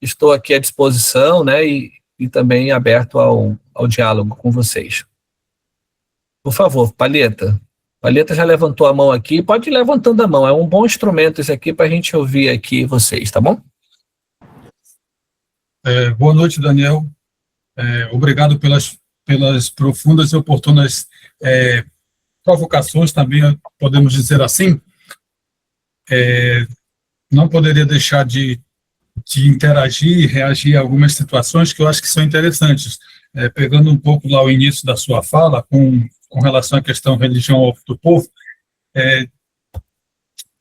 estou aqui à disposição, né, e também aberto ao diálogo com vocês. Por favor, Palheta. Palheta já levantou a mão aqui, pode ir levantando a mão, é um bom instrumento esse aqui para a gente ouvir aqui vocês, tá bom? Boa noite, Daniel. Obrigado pelas profundas e oportunas provocações, também podemos dizer assim. Não poderia deixar de interagir e reagir a algumas situações que eu acho que são interessantes. Pegando um pouco lá o início da sua fala, com relação à questão religião do povo,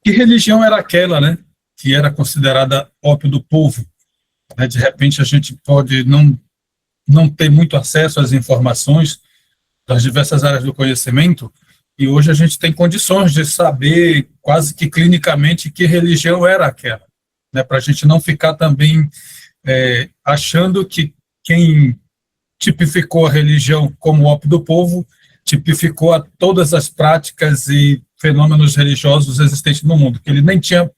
que religião era aquela, né, que era considerada ópio do povo? De repente a gente pode não ter muito acesso às informações das diversas áreas do conhecimento, e hoje a gente tem condições de saber quase que clinicamente que religião era aquela, né, para a gente não ficar também achando que quem tipificou a religião como ópio do povo tipificou a todas as práticas e fenômenos religiosos existentes no mundo, que ele nem tinha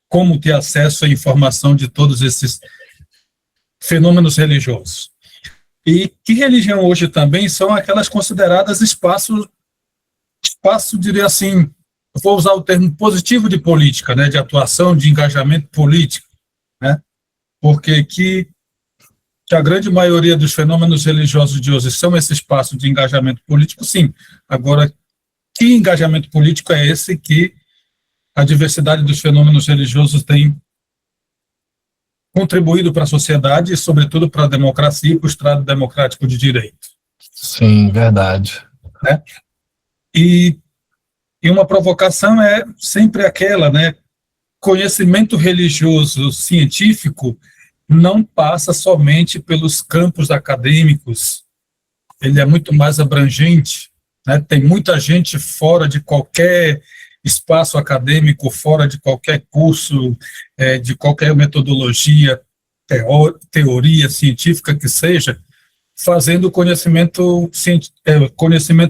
como ter acesso à informação de todos esses fenômenos religiosos. E que religião hoje também são aquelas consideradas espaço, diria assim, vou usar o termo positivo de política, né, de atuação, de engajamento político, né, porque que a grande maioria dos fenômenos religiosos de hoje são esse espaço de engajamento político, sim. Agora, que engajamento político é esse que a diversidade dos fenômenos religiosos tem contribuído para a sociedade e, sobretudo, para a democracia e para o Estado democrático de direito? Sim, verdade. Né? E uma provocação é sempre aquela, né? Conhecimento religioso científico não passa somente pelos campos acadêmicos, ele é muito mais abrangente, né? Tem muita gente fora de qualquer espaço acadêmico, fora de qualquer curso, de qualquer metodologia, teoria científica que seja, fazendo conhecimento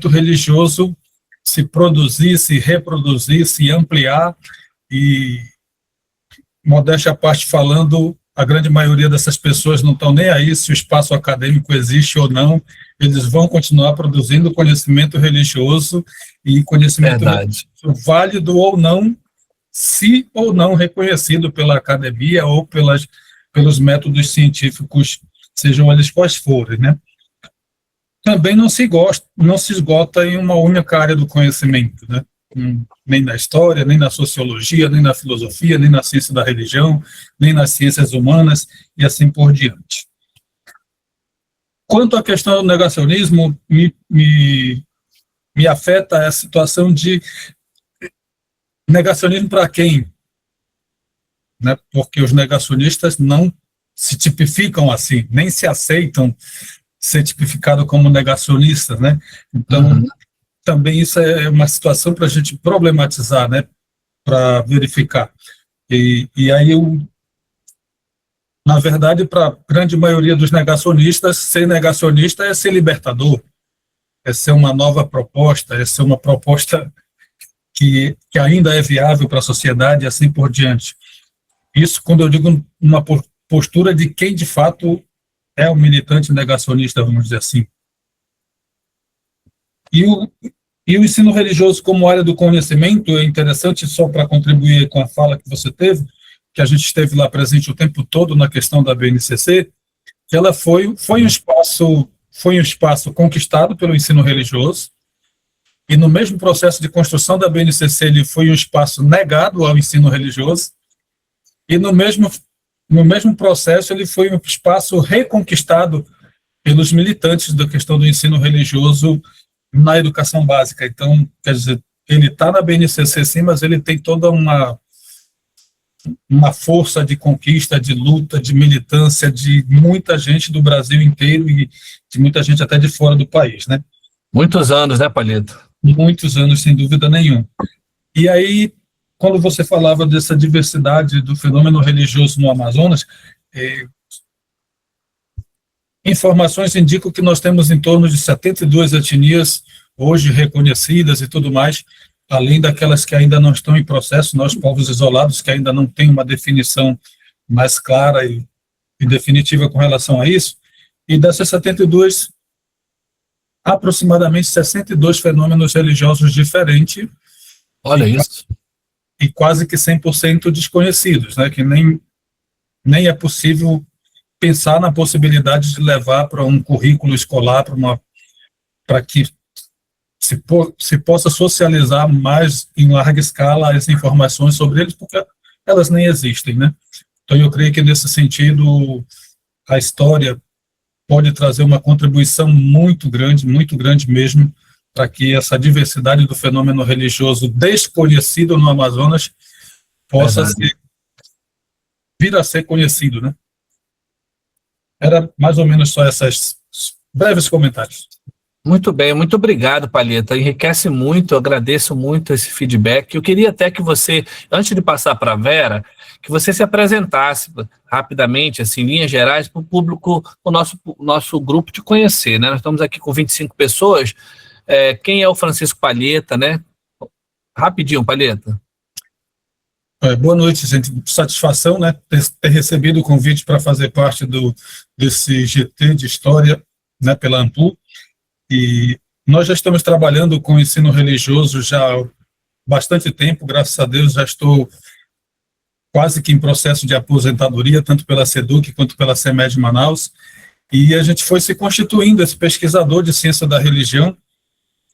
religioso se produzir, se reproduzir, se ampliar, e, modéstia à parte falando, a grande maioria dessas pessoas não estão nem aí se o espaço acadêmico existe ou não, eles vão continuar produzindo conhecimento religioso, e conhecimento religioso válido ou não, se ou não reconhecido pela academia ou pelos métodos científicos, sejam eles quais forem, né? Também não se esgota em uma única área do conhecimento, né? Nem na história, nem na sociologia, nem na filosofia, nem na ciência da religião, nem nas ciências humanas, e assim por diante. Quanto à questão do negacionismo, me afeta a situação de negacionismo para quem? Né? Porque os negacionistas não se tipificam assim, nem se aceitam ser tipificados como negacionistas, né? Então, também isso é uma situação para a gente problematizar, né? Para verificar. E aí, na verdade, para a grande maioria dos negacionistas, ser negacionista é ser libertador, é ser uma nova proposta, é ser uma proposta que ainda é viável para a sociedade e assim por diante. Isso quando eu digo uma postura de quem, de fato, é um militante negacionista, vamos dizer assim. E o ensino religioso como área do conhecimento é interessante, só para contribuir com a fala que você teve, que a gente esteve lá presente o tempo todo na questão da BNCC, que ela foi um espaço conquistado pelo ensino religioso, e no mesmo processo de construção da BNCC ele foi um espaço negado ao ensino religioso, e no mesmo processo ele foi um espaço reconquistado pelos militantes da questão do ensino religioso na educação básica. Então, quer dizer, ele está na BNCC sim, mas ele tem toda uma força de conquista, de luta, de militância de muita gente do Brasil inteiro e de muita gente até de fora do país, né? Muitos anos, né, Palheta? Muitos anos, sem dúvida nenhuma. E aí, quando você falava dessa diversidade do fenômeno religioso no Amazonas, informações indicam que nós temos em torno de 72 etnias hoje reconhecidas e tudo mais, além daquelas que ainda não estão em processo, nós, povos isolados, que ainda não têm uma definição mais clara e definitiva com relação a isso. E dessas 72, aproximadamente 62 fenômenos religiosos diferentes. Olha isso. E quase que 100% desconhecidos, né? Que nem é possível pensar na possibilidade de levar para um currículo escolar, para que se possa socializar mais em larga escala as informações sobre eles, porque elas nem existem, né? Então, eu creio que, nesse sentido, a história pode trazer uma contribuição muito grande mesmo, para que essa diversidade do fenômeno religioso desconhecido no Amazonas possa vir a ser conhecido, né? Era mais ou menos só esses breves comentários. Muito bem, muito obrigado, Palheta. Enriquece muito, eu agradeço muito esse feedback. Eu queria até que você, antes de passar para a Vera, que você se apresentasse rapidamente, assim, em linhas gerais, para o público, o nosso grupo te conhecer, né? Nós estamos aqui com 25 pessoas. Quem é o Francisco Palheta, né? Rapidinho, Palheta. Boa noite, gente. Satisfação, né, ter recebido o convite para fazer parte desse GT de História, né, pela Ampul. E nós já estamos trabalhando com o ensino religioso já há bastante tempo, graças a Deus já estou quase que em processo de aposentadoria, tanto pela SEDUC quanto pela CEMED Manaus, e a gente foi se constituindo esse pesquisador de ciência da religião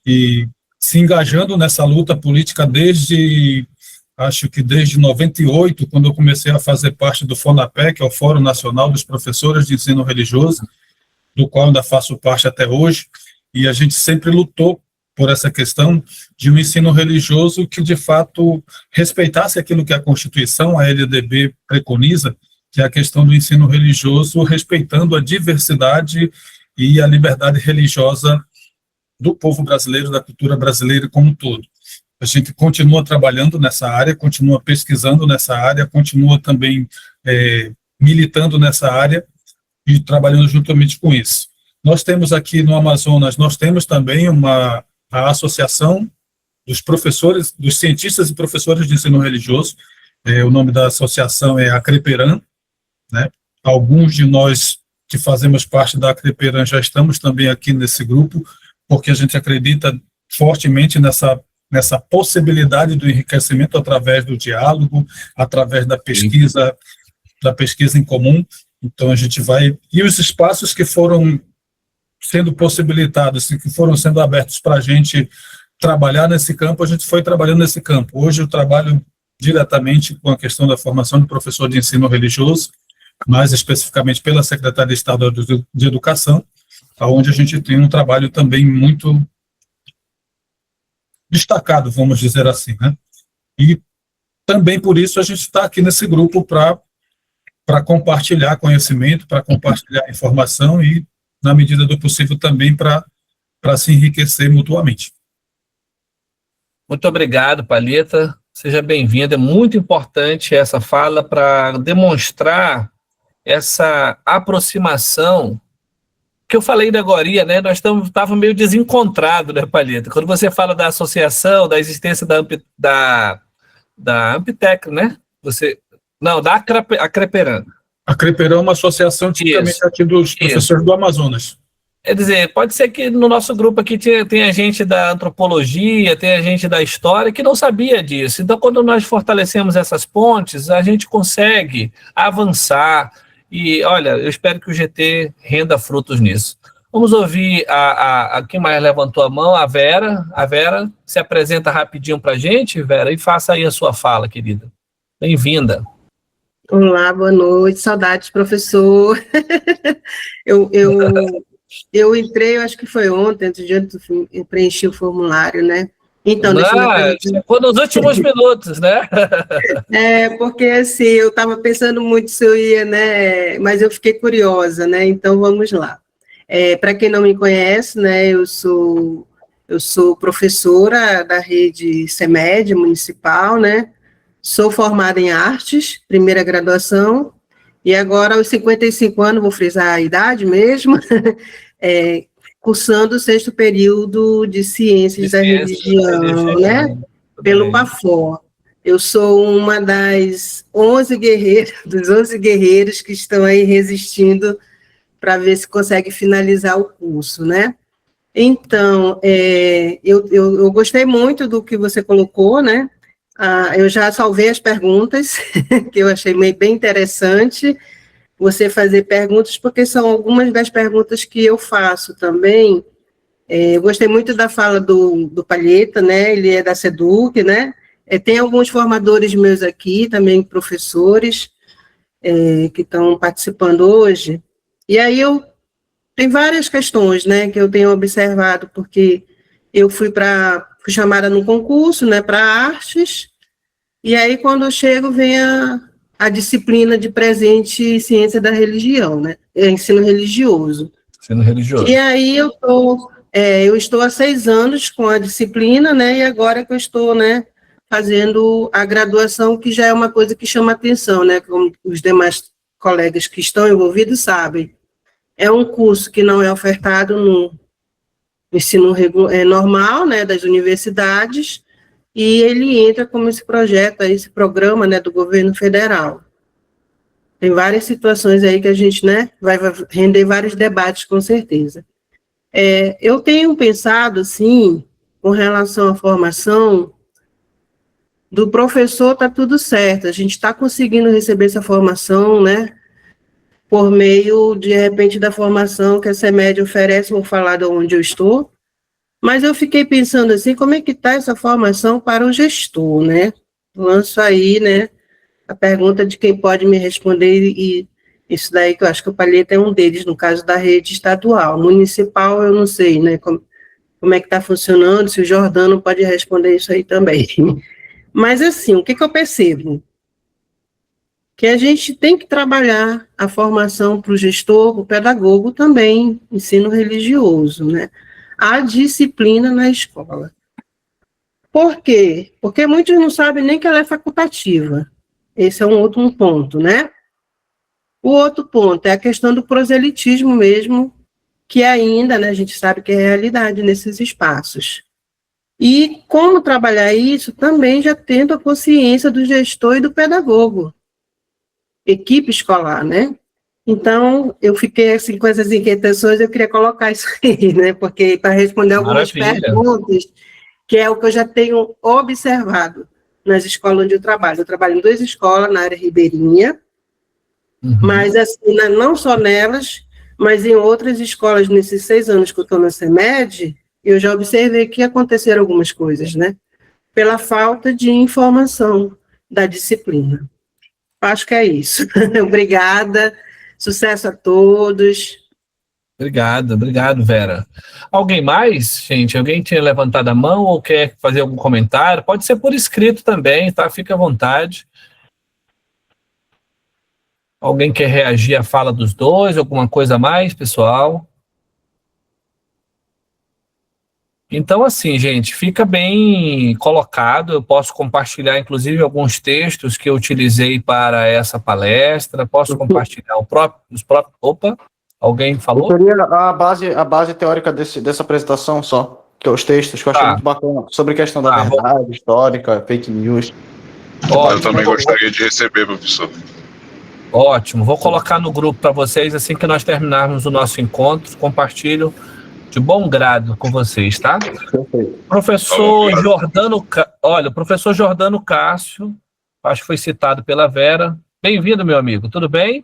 e se engajando nessa luta política acho que desde 98, quando eu comecei a fazer parte do FONAPE, que é o Fórum Nacional dos Professores de Ensino Religioso, do qual ainda faço parte até hoje, e a gente sempre lutou por essa questão de um ensino religioso que, de fato, respeitasse aquilo que a Constituição, a LDB, preconiza, que é a questão do ensino religioso, respeitando a diversidade e a liberdade religiosa do povo brasileiro, da cultura brasileira como um todo. A gente continua trabalhando nessa área, continua pesquisando nessa área, continua também militando nessa área e trabalhando juntamente com isso. Nós temos aqui no Amazonas, nós temos também a Associação dos Professores, dos Cientistas e Professores de Ensino Religioso. O nome da associação é Acreperan, né? Alguns de nós que fazemos parte da Acreperan já estamos também aqui nesse grupo, porque a gente acredita fortemente nessa possibilidade do enriquecimento através do diálogo, através da pesquisa em comum. Então, a gente vai... E os espaços que foram sendo possibilitados, que foram sendo abertos para a gente trabalhar nesse campo, a gente foi trabalhando nesse campo. Hoje eu trabalho diretamente com a questão da formação de professor de ensino religioso, mais especificamente pela Secretaria Estadual de Educação, onde a gente tem um trabalho também muito destacado, vamos dizer assim, né? E também por isso a gente está aqui nesse grupo para compartilhar conhecimento, para compartilhar informação e, na medida do possível, também para se enriquecer mutuamente. Muito obrigado, Palheta. Seja bem-vindo. É muito importante essa fala para demonstrar essa aproximação que eu falei da agoria, né? Nós estávamos meio desencontrados, né, Palheta? Quando você fala da associação, da existência da Amptec, né? Da Acreperan. A Acreperan é uma associação tipicamente aqui dos professores do Amazonas. Quer dizer, pode ser que no nosso grupo aqui tenha gente da antropologia, tenha gente da história que não sabia disso. Então, quando nós fortalecemos essas pontes, a gente consegue avançar. E, olha, eu espero que o GT renda frutos nisso. Vamos ouvir quem mais levantou a mão, a Vera. A Vera se apresenta rapidinho para a gente, Vera, e faça aí a sua fala, querida. Bem-vinda. Olá, boa noite. Saudades, professor. Eu entrei, eu acho que foi ontem, antes de ontem, eu preenchi o formulário, né? Então, deixa eu apresentar. Foi nos últimos minutos, né? Porque assim, eu estava pensando muito se eu ia, né? Mas eu fiquei curiosa, né? Então, vamos lá. Para quem não me conhece, né? Eu sou professora da rede CEMED municipal, né? Sou formada em artes, primeira graduação, e agora, aos 55 anos, vou frisar a idade mesmo, cursando o 6º período de Ciências da Religião, né? Pelo PAFOR. Eu sou uma das 11 guerreiras, dos 11 guerreiros que estão aí resistindo para ver se consegue finalizar o curso, né? Então, eu gostei muito do que você colocou, né? Eu já salvei as perguntas, que eu achei bem interessante você fazer perguntas, porque são algumas das perguntas que eu faço também. Eu gostei muito da fala do Palheta, né? Ele é da SEDUC, né? Tem alguns formadores meus aqui, também professores, que estão participando hoje. E aí tem várias questões, né, que eu tenho observado, porque eu fui chamada no concurso, né, para artes, e aí quando eu chego vem a disciplina de presente e ciência da religião, né, ensino religioso. Ensino religioso. E aí eu estou há 6 anos com a disciplina, né, e agora que eu estou, né, fazendo a graduação, que já é uma coisa que chama atenção, né, como os demais colegas que estão envolvidos sabem. É um curso que não é ofertado no ensino normal, né, das universidades, e ele entra como esse projeto, esse programa, né, do governo federal. Tem várias situações aí que a gente, né, vai render vários debates, com certeza. Eu tenho pensado, assim, com relação à formação, do professor está tudo certo, a gente está conseguindo receber essa formação, né, por meio, de repente, da formação que a CEMED oferece, vou falar de onde eu estou, mas eu fiquei pensando assim, como é que está essa formação para o gestor, né? Lanço aí, né, a pergunta de quem pode me responder, e isso daí que eu acho que o Palheta é um deles, no caso da rede estadual. Municipal, eu não sei, né, como é que está funcionando, se o Jordano pode responder isso aí também. Mas, assim, o que eu percebo? Que a gente tem que trabalhar a formação para o gestor, para o pedagogo também, ensino religioso, né? A disciplina na escola. Por quê? Porque muitos não sabem nem que ela é facultativa. Esse é um outro ponto, né? O outro ponto é a questão do proselitismo mesmo, que ainda, né, a gente sabe que é realidade nesses espaços. E como trabalhar isso também já tendo a consciência do gestor e do pedagogo. Equipe escolar, né? Então, eu fiquei assim com essas inquietações, eu queria colocar isso aí, né? Porque para responder algumas perguntas, que é o que eu já tenho observado nas escolas onde eu trabalho. Eu trabalho em 2 escolas na área ribeirinha, mas assim, não só nelas, mas em outras escolas, nesses 6 anos que eu estou na CEMED, eu já observei que aconteceram algumas coisas, né? Pela falta de informação da disciplina. Acho que é isso. Obrigada. Sucesso a todos. Obrigado, Vera. Alguém mais, gente? Alguém tinha levantado a mão ou quer fazer algum comentário? Pode ser por escrito também, tá? Fica à vontade. Alguém quer reagir à fala dos dois? Alguma coisa a mais, pessoal? Então, assim, gente, fica bem colocado. Eu posso compartilhar, inclusive, alguns textos que eu utilizei para essa palestra. Posso compartilhar os próprios. Opa, alguém falou? Eu queria a base teórica dessa apresentação só, que é os textos, que eu achei muito bacana, sobre a questão da verdade histórica, fake news. Eu também gostaria de receber, professor. Ótimo, vou colocar no grupo para vocês assim que nós terminarmos o nosso encontro. Compartilho de bom grado com vocês, tá? Professor Jordano, olha, o professor Jordano Cássio, acho que foi citado pela Vera. Bem-vindo, meu amigo, tudo bem?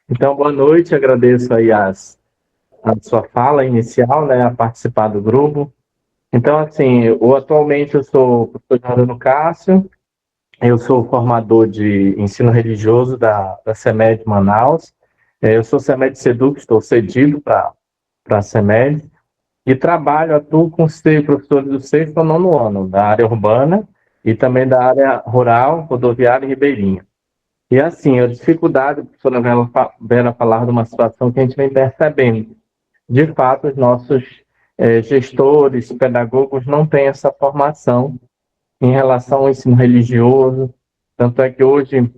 Então, boa noite, agradeço aí a sua fala inicial, né, a participar do grupo. Então, assim, atualmente eu sou o professor Jordano Cássio, eu sou formador de ensino religioso da CEMED Manaus, eu sou CEMED SEDUC, estou cedido para a CEMED, e atuo com os professores do 6º ao 9º ano, da área urbana e também da área rural, rodoviária e ribeirinha. E assim, a dificuldade, a professora Vera falar de uma situação que a gente vem percebendo. De fato, os nossos gestores, pedagogos não têm essa formação em relação ao ensino religioso, tanto é que hoje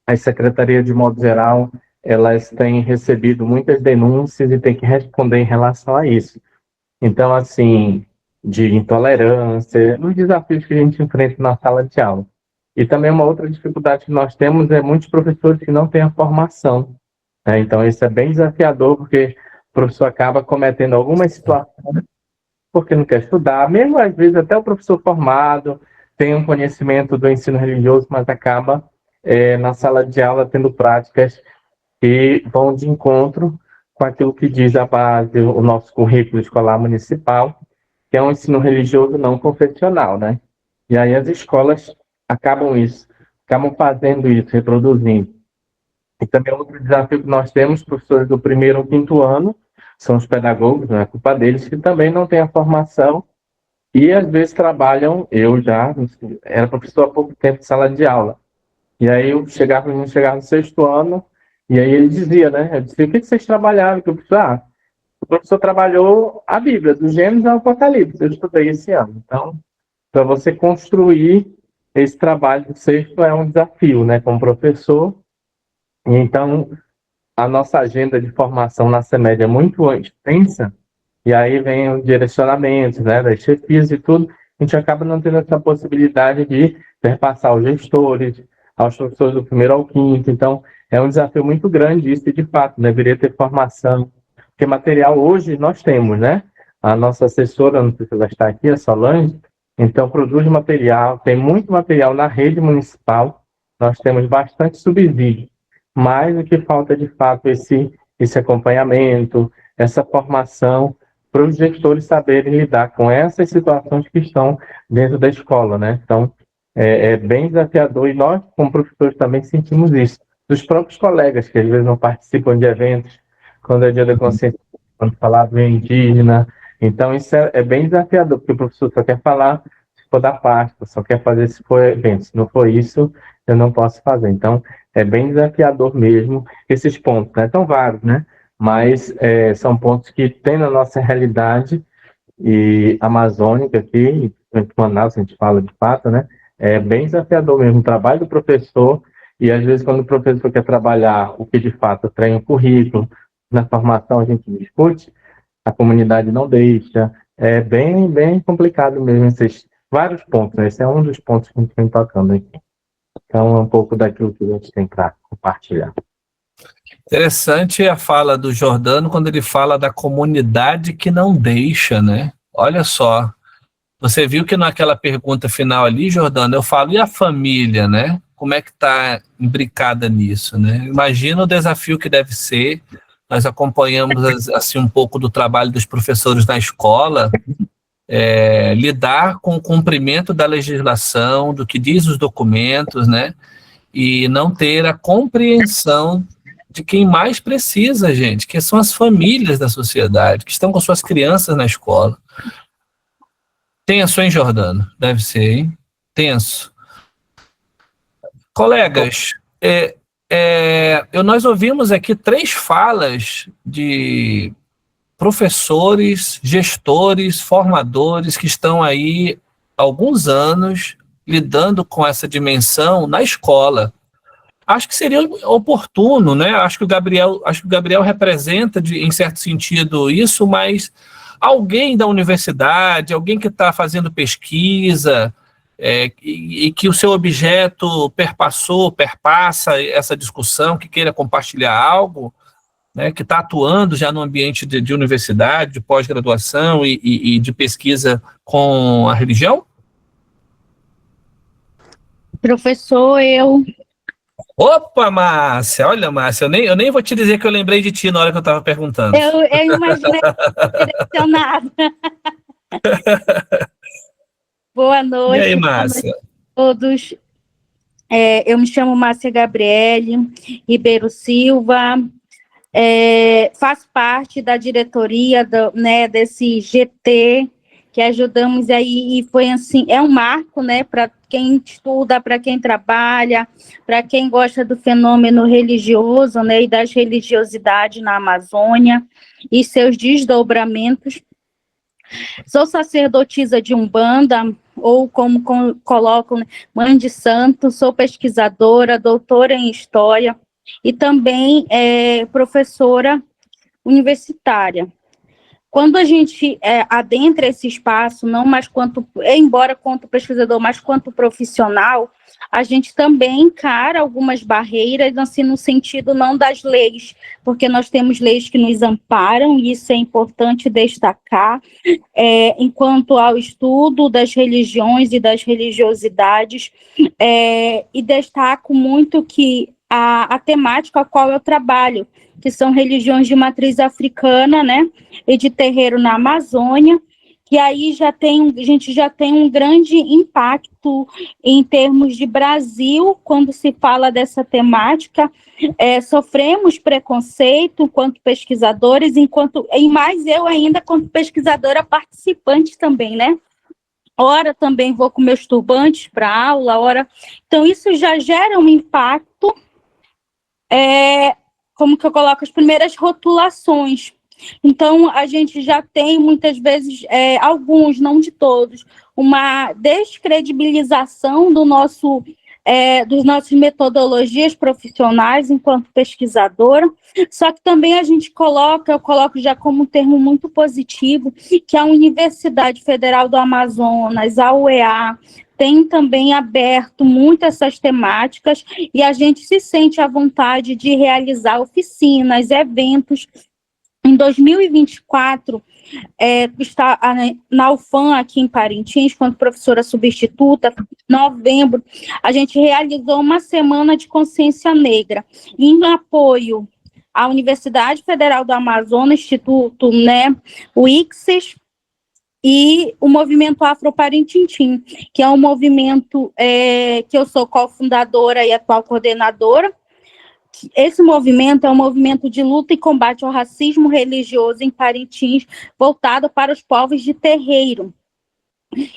as secretarias, de modo geral, elas têm recebido muitas denúncias e têm que responder em relação a isso. Então, assim, de intolerância, os desafios que a gente enfrenta na sala de aula. E também uma outra dificuldade que nós temos é muitos professores que não têm a formação, né? Então, isso é bem desafiador, porque o professor acaba cometendo algumas situações porque não quer estudar, mesmo às vezes até o professor formado tem um conhecimento do ensino religioso, mas acaba na sala de aula tendo práticas que vão de encontro com aquilo que diz a base, o nosso currículo escolar municipal, que é um ensino religioso não confessional, né? E aí as escolas acabam fazendo isso, reproduzindo. E também outro desafio que nós temos, professores do primeiro ao quinto ano, são os pedagogos, não é culpa deles, que também não têm a formação e às vezes trabalham, eu já era professor há pouco tempo de sala de aula. E aí eu chegava no sexto ano, e aí ele dizia, né? Eu disse, o que vocês trabalharam? O professor trabalhou a Bíblia, do Gênesis ao Apocalipse, eu estudei esse ano. Então, para você construir esse trabalho do sexto é um desafio, né? Como professor. E então, a nossa agenda de formação na CEMED é muito extensa, e aí vem o direcionamento, né, das chefias e tudo, a gente acaba não tendo essa possibilidade de perpassar aos gestores, aos professores do primeiro ao quinto, então é um desafio muito grande isso, e de fato, deveria ter formação, porque material hoje nós temos, né, a nossa assessora, não sei se ela está aqui, a Solange, então produz material, tem muito material na rede municipal, nós temos bastante subsídio, mas o que falta de fato é esse acompanhamento, essa formação para os gestores saberem lidar com essas situações que estão dentro da escola, né? Então, é bem desafiador e nós, como professores, também sentimos isso. Dos próprios colegas que às vezes não participam de eventos, quando é dia da consciência, quando falar do indígena. Então, isso é bem desafiador, porque o professor só quer falar se for da Páscoa, só quer fazer se for evento. Se não for isso, eu não posso fazer. Então, é bem desafiador mesmo esses pontos, né? São vários, né? Mas são pontos que tem na nossa realidade e amazônica aqui, em Manaus, a gente fala de fato, né? É bem desafiador mesmo o trabalho do professor e às vezes quando o professor quer trabalhar o que de fato tem o currículo, na formação a gente discute, a comunidade não deixa, é bem complicado mesmo esses vários pontos, né? Esse é um dos pontos que a gente vem tocando aqui. Então, é um pouco daquilo que a gente tem para compartilhar. Interessante a fala do Jordano quando ele fala da comunidade que não deixa, né? Olha só, você viu que naquela pergunta final ali, Jordano, eu falo, e a família, né? Como é que está imbricada nisso, né? Imagina o desafio que deve ser. Nós acompanhamos assim um pouco do trabalho dos professores na escola, lidar com o cumprimento da legislação, do que diz os documentos, né? E não ter a compreensão de quem mais precisa, gente, que são as famílias da sociedade, que estão com suas crianças na escola. Tenso, hein, Jordano? Deve ser, hein? Tenso. Colegas, nós ouvimos aqui 3 falas de professores, gestores, formadores que estão aí há alguns anos lidando com essa dimensão na escola. Acho que seria oportuno, né? Acho que o Gabriel representa, em certo sentido, isso, mas alguém da universidade, alguém que está fazendo pesquisa, e que o seu objeto perpassa essa discussão, que queira compartilhar algo, né, que está atuando já no ambiente de universidade, de pós-graduação e de pesquisa com a religião? Professor, Opa, Márcia! Olha, Márcia, eu nem vou te dizer que eu lembrei de ti na hora que eu estava perguntando. Eu imaginei direcionada. Boa noite. E aí, Márcia? A todos. Eu me chamo Márcia Gabriele Ribeiro Silva, faço parte da diretoria desse GT, que ajudamos aí, e foi assim, é um marco, né, para quem estuda, para quem trabalha, para quem gosta do fenômeno religioso, né, e das religiosidades na Amazônia e seus desdobramentos. Sou sacerdotisa de Umbanda, ou como colocam, mãe de santo, sou pesquisadora, doutora em História e também professora universitária. quando a gente adentra esse espaço, não mais embora quanto pesquisador, mas quanto profissional, a gente também encara algumas barreiras, assim, no sentido não das leis, porque nós temos leis que nos amparam, e isso é importante destacar, enquanto ao estudo das religiões e das religiosidades, e destaco muito que a temática a qual eu trabalho, que são religiões de matriz africana, né, e de terreiro na Amazônia, que aí a gente já tem um grande impacto em termos de Brasil, quando se fala dessa temática, sofremos preconceito enquanto pesquisadores, e mais eu ainda, quanto pesquisadora participante também, né? Ora também vou com meus turbantes para aula, ora... Então, isso já gera um impacto, como que eu coloco, as primeiras rotulações. Então, a gente já tem, muitas vezes, alguns, não de todos, uma descredibilização dos nossas metodologias profissionais enquanto pesquisadora, só que também eu coloco já como um termo muito positivo, que a Universidade Federal do Amazonas, a UEA, tem também aberto muito essas temáticas, e a gente se sente à vontade de realizar oficinas, eventos. Em 2024, está na UFAM, aqui em Parintins, quando professora substituta, em novembro, a gente realizou uma semana de consciência negra, em apoio à Universidade Federal do Amazonas, Instituto, né, o ICSES, e o movimento Afro-Parintintim, que é um movimento que eu sou cofundadora e atual coordenadora. Esse movimento é um movimento de luta e combate ao racismo religioso em Parintins, voltado para os povos de terreiro.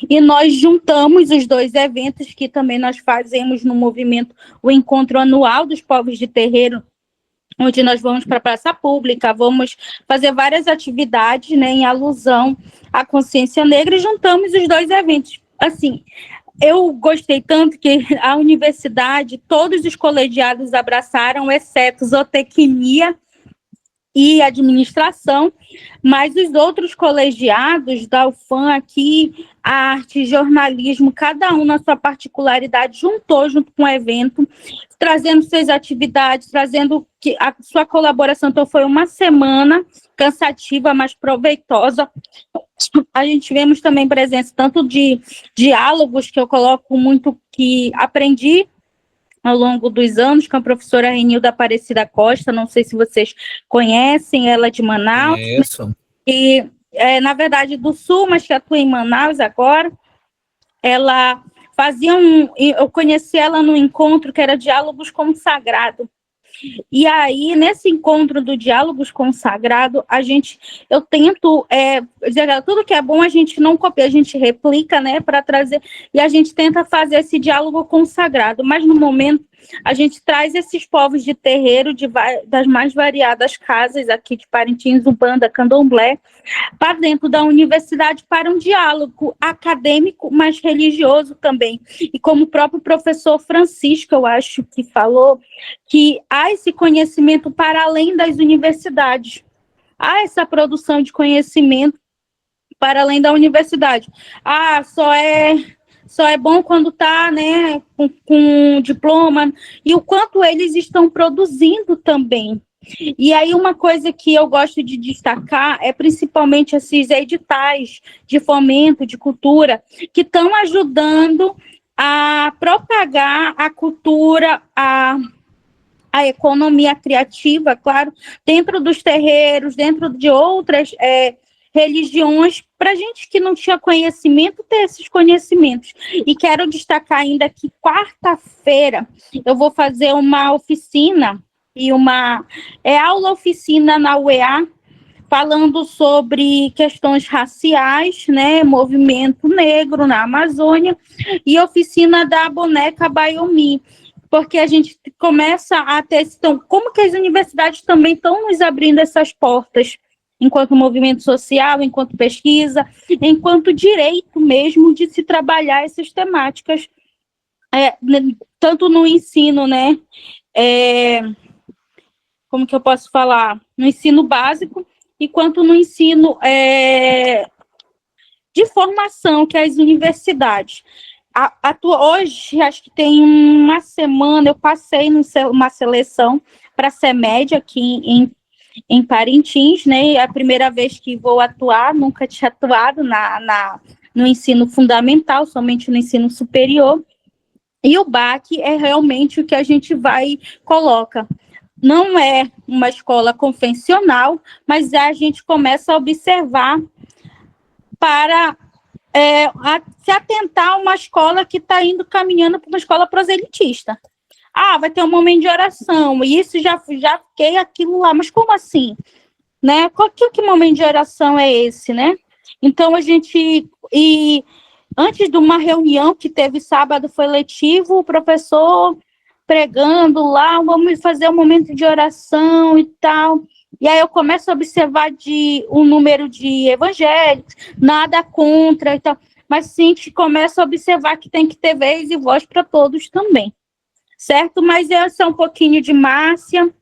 E nós juntamos os dois eventos que também nós fazemos no movimento, o encontro anual dos povos de terreiro, onde nós vamos para a praça pública, vamos fazer várias atividades, né, em alusão à consciência negra, e juntamos os dois eventos. Assim, eu gostei tanto que a universidade, todos os colegiados abraçaram, exceto zootecnia e administração, mas os outros colegiados da UFAM aqui, arte, jornalismo, cada um na sua particularidade, junto com o evento, trazendo suas atividades, trazendo que a sua colaboração. Então, foi uma semana cansativa, mas proveitosa. A gente tivemos também presença tanto de diálogos, que eu coloco muito, que aprendi ao longo dos anos, com a professora Renilda Aparecida Costa, não sei se vocês conhecem, ela é de Manaus. Isso. E, na verdade, do Sul, mas que atua em Manaus agora. Ela fazia eu conheci ela num encontro que era Diálogos com o Sagrado. E aí, nesse encontro do Diálogos com o Sagrado, eu tento dizer, tudo que é bom a gente não copia, a gente replica, né, para trazer, e a gente tenta fazer esse diálogo com o Sagrado, mas no momento a gente traz esses povos de terreiro das mais variadas casas aqui de Parintins, Umbanda, Candomblé, para dentro da universidade para um diálogo acadêmico, mas religioso também. E como o próprio professor Francisco, eu acho que falou, que há esse conhecimento para além das universidades. Há essa produção de conhecimento para além da universidade. Só é bom quando está, né, com diploma, e o quanto eles estão produzindo também. E aí uma coisa que eu gosto de destacar é principalmente esses editais de fomento, de cultura, que estão ajudando a propagar a cultura, a economia criativa, claro, dentro dos terreiros, dentro de outras religiões, para gente que não tinha conhecimento, ter esses conhecimentos. E quero destacar ainda que quarta-feira eu vou fazer uma oficina, e uma aula-oficina na UEA, falando sobre questões raciais, né, movimento negro na Amazônia, e oficina da boneca Baiomi, porque a gente começa a ter, então, como que as universidades também estão nos abrindo essas portas, enquanto movimento social, enquanto pesquisa, enquanto direito mesmo de se trabalhar essas temáticas, tanto no ensino, né, como que eu posso falar? No ensino básico e quanto no ensino de formação, que é as universidades. Hoje, acho que tem uma semana, eu passei numa seleção para a CEMED aqui em Parintins, né? É a primeira vez que vou atuar, nunca tinha atuado no ensino fundamental, somente no ensino superior. E o BAC é realmente o que a gente coloca. Não é uma escola convencional, mas a gente começa a observar para se atentar a uma escola que está caminhando para uma escola proselitista. Vai ter um momento de oração, e isso já fiquei aquilo lá, mas como assim? Né? Que momento de oração é esse, né? Então, antes de uma reunião que teve sábado, foi letivo, o professor pregando lá, vamos fazer um momento de oração e tal. E aí eu começo a observar um número de evangélicos, nada contra e tal, mas sim, a gente começa a observar que tem que ter vez e voz para todos também, certo? Mas esse é um pouquinho de Márcia,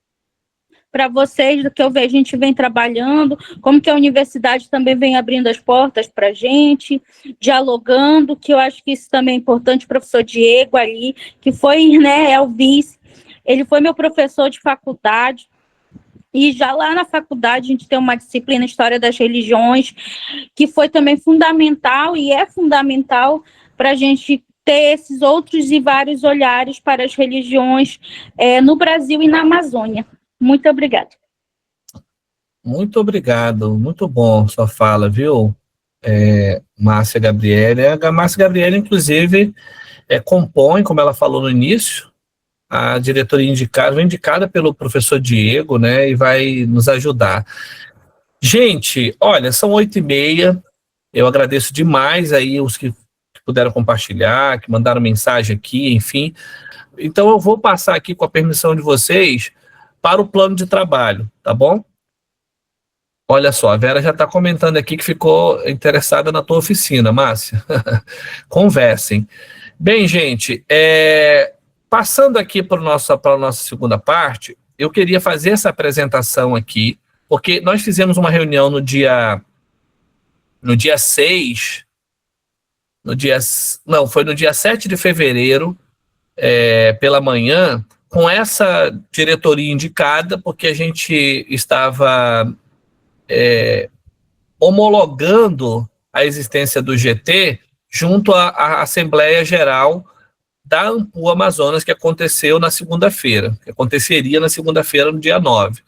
para vocês, do que a gente vem trabalhando, como que a universidade também vem abrindo as portas para a gente, dialogando, que eu acho que isso também é importante, o professor Diego ali, que foi, né, é o vice, ele foi meu professor de faculdade, e já lá na faculdade a gente tem uma disciplina História das Religiões, que foi também fundamental, e é fundamental para a gente ter esses outros e vários olhares para as religiões no Brasil e na Amazônia. Muito obrigada. Muito obrigado, muito bom sua fala, viu, Márcia Gabriele. A Márcia Gabriele, inclusive, compõe, como ela falou no início, a diretoria indicada pelo professor Diego, né, e vai nos ajudar. Gente, olha, são 8h30, eu agradeço demais aí os que puderam compartilhar, que mandaram mensagem aqui, enfim. Então eu vou passar aqui, com a permissão de vocês, para o plano de trabalho, tá bom? Olha só, a Vera já está comentando aqui que ficou interessada na tua oficina, Márcia. Conversem. Bem, gente, passando aqui para a nossa segunda parte, eu queria fazer essa apresentação aqui, porque nós fizemos uma reunião no dia 6, foi no dia 7 de fevereiro, pela manhã, com essa diretoria indicada, porque a gente estava homologando a existência do GT junto à Assembleia Geral da Ampu Amazonas, que aconteceria na segunda-feira, no dia 9.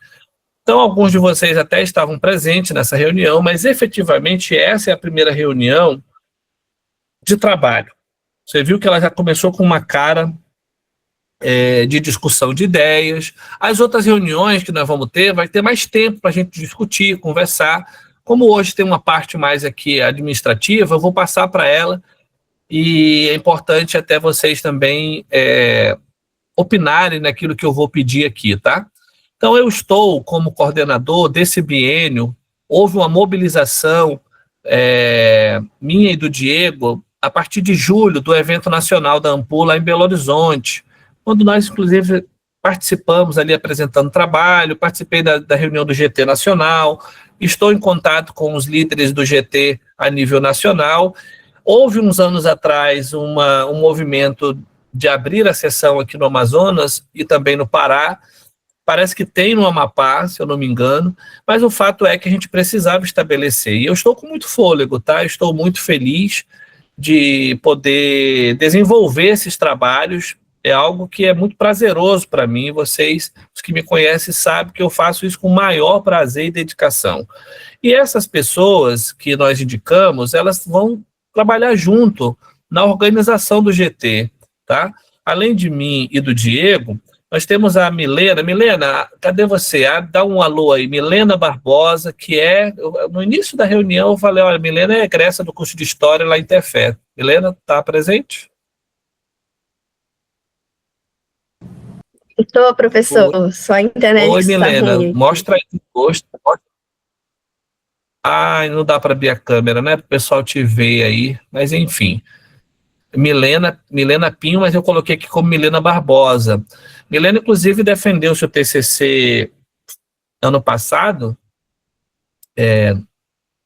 Então, alguns de vocês até estavam presentes nessa reunião, mas efetivamente essa é a primeira reunião de trabalho. Você viu que ela já começou com uma cara de discussão de ideias. As outras reuniões que nós vamos ter, vai ter mais tempo para a gente discutir, conversar. Como hoje tem uma parte mais aqui administrativa, eu vou passar para ela, e é importante até vocês também opinarem naquilo que eu vou pedir aqui, tá? Então, eu estou como coordenador desse biênio. Houve uma mobilização minha e do Diego a partir de julho do evento nacional da Ampu lá em Belo Horizonte, quando nós, inclusive, participamos ali apresentando trabalho, participei da reunião do GT Nacional, estou em contato com os líderes do GT a nível nacional. Houve uns anos atrás um movimento de abrir a sessão aqui no Amazonas e também no Pará, parece que tem no Amapá, se eu não me engano, mas o fato é que a gente precisava estabelecer, e eu estou com muito fôlego, tá? Estou muito feliz de poder desenvolver esses trabalhos. É algo que é muito prazeroso para mim. Vocês, os que me conhecem, sabem que eu faço isso com o maior prazer e dedicação. E essas pessoas que nós indicamos, elas vão trabalhar junto na organização do GT, tá? Além de mim e do Diego, nós temos a Milena. Milena, cadê você? Dá um alô aí. Milena Barbosa, que no início da reunião eu falei, olha, Milena é egressa do curso de História lá em Tefé. Milena, está presente? Estou, professor. Só a internet. Oi, Milena, ruim. Mostra aí o rosto. Não dá para abrir a câmera, né? Para o pessoal te ver aí, mas enfim. Milena Pinho, mas eu coloquei aqui como Milena Barbosa. Milena, inclusive, defendeu seu TCC ano passado,